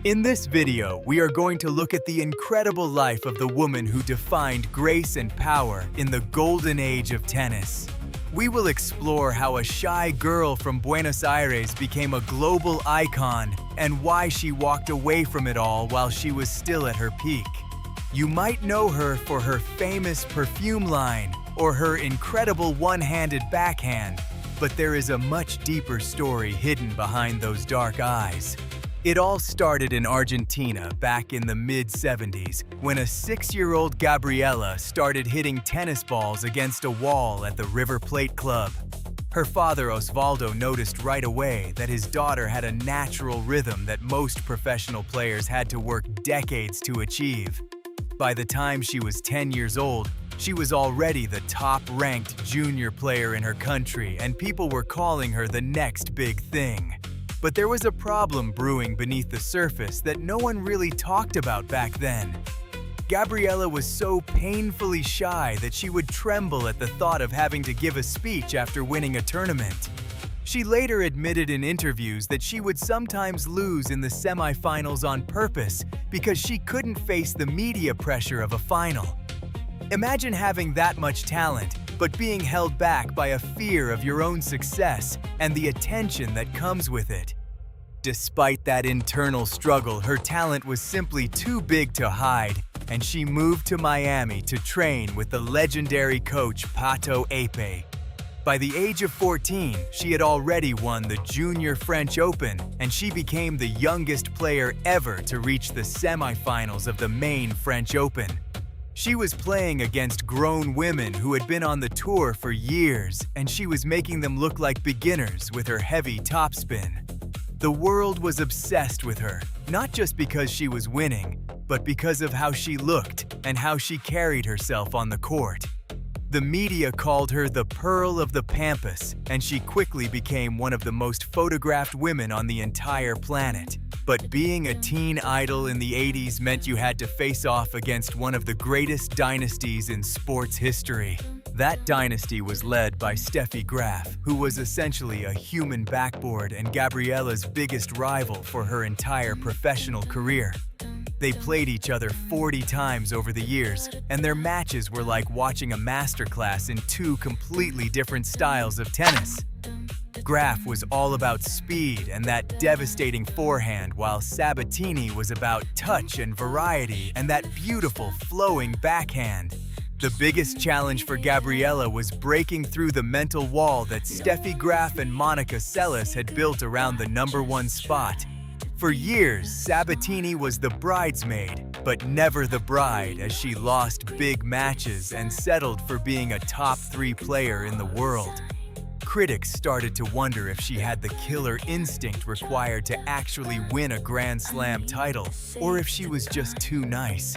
In this video, we are going to look at the incredible life of the woman who defined grace and power in the golden age of tennis. We will explore how a shy girl from Buenos Aires became a global icon and why she walked away from it all while she was still at her peak. You might know her for her famous perfume line or her incredible one-handed backhand, but there is a much deeper story hidden behind those dark eyes. It all started in Argentina back in the mid-70s when a 6-year-old Gabriela started hitting tennis balls against a wall at the River Plate Club. Her father Osvaldo noticed right away that his daughter had a natural rhythm that most professional players had to work decades to achieve. By the time she was 10 years old, she was already the top-ranked junior player in her country, and people were calling her the next big thing. But there was a problem brewing beneath the surface that no one really talked about back then. Gabriela was so painfully shy that she would tremble at the thought of having to give a speech after winning a tournament. She later admitted in interviews that she would sometimes lose in the semifinals on purpose because she couldn't face the media pressure of a final. Imagine having that much talent, but being held back by a fear of your own success and the attention that comes with it. Despite that internal struggle, her talent was simply too big to hide, and she moved to Miami to train with the legendary coach Pato Ape. By the age of 14, she had already won the Junior French Open, and she became the youngest player ever to reach the semifinals of the main French Open. She was playing against grown women who had been on the tour for years, and she was making them look like beginners with her heavy topspin. The world was obsessed with her, not just because she was winning, but because of how she looked and how she carried herself on the court. The media called her the Pearl of the Pampas, and she quickly became one of the most photographed women on the entire planet. But being a teen idol in the 80s meant you had to face off against one of the greatest dynasties in sports history. That dynasty was led by Steffi Graf, who was essentially a human backboard and Gabriela's biggest rival for her entire professional career. They played each other 40 times over the years, and their matches were like watching a masterclass in two completely different styles of tennis. Graf was all about speed and that devastating forehand, while Sabatini was about touch and variety and that beautiful flowing backhand. The biggest challenge for Gabriela was breaking through the mental wall that Steffi Graf and Monica Seles had built around the #1 spot. For years, Sabatini was the bridesmaid, but never the bride, as she lost big matches and settled for being a top 3 player in the world. Critics started to wonder if she had the killer instinct required to actually win a Grand Slam title, or if she was just too nice.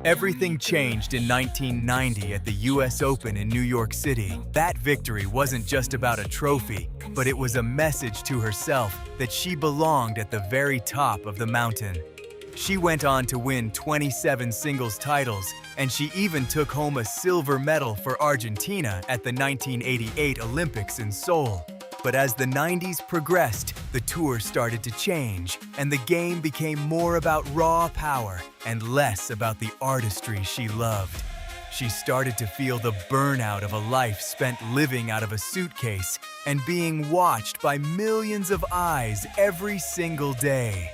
Everything changed in 1990 at the US Open in New York City. That victory wasn't just about a trophy, but it was a message to herself that she belonged at the very top of the mountain. She went on to win 27 singles titles, and she even took home a silver medal for Argentina at the 1988 Olympics in Seoul. But as the 90s progressed, the tour started to change, and the game became more about raw power and less about the artistry she loved. She started to feel the burnout of a life spent living out of a suitcase and being watched by millions of eyes every single day.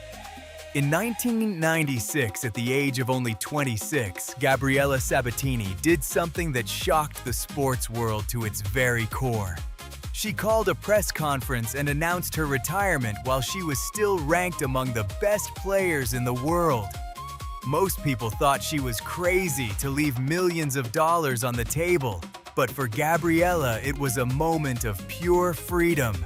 In 1996, at the age of only 26, Gabriela Sabatini did something that shocked the sports world to its very core. She called a press conference and announced her retirement while she was still ranked among the best players in the world. Most people thought she was crazy to leave millions of dollars on the table, but for Gabriela, it was a moment of pure freedom.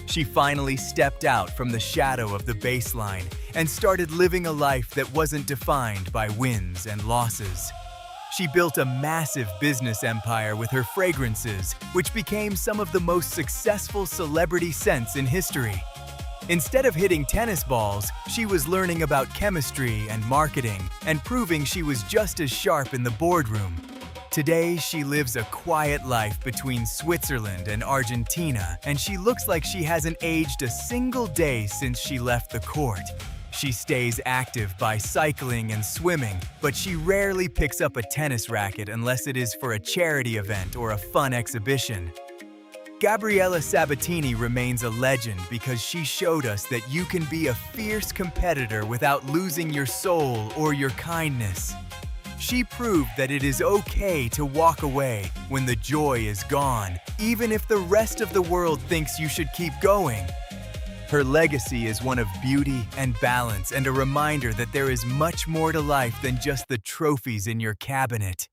She finally stepped out from the shadow of the baseline and started living a life that wasn't defined by wins and losses. She built a massive business empire with her fragrances, which became some of the most successful celebrity scents in history. Instead of hitting tennis balls, she was learning about chemistry and marketing and proving she was just as sharp in the boardroom. Today, she lives a quiet life between Switzerland and Argentina, and she looks like she hasn't aged a single day since she left the court. She stays active by cycling and swimming, but she rarely picks up a tennis racket unless it is for a charity event or a fun exhibition. Gabriela Sabatini remains a legend because she showed us that you can be a fierce competitor without losing your soul or your kindness. She proved that it is okay to walk away when the joy is gone, even if the rest of the world thinks you should keep going. Her legacy is one of beauty and balance and a reminder that there is much more to life than just the trophies in your cabinet.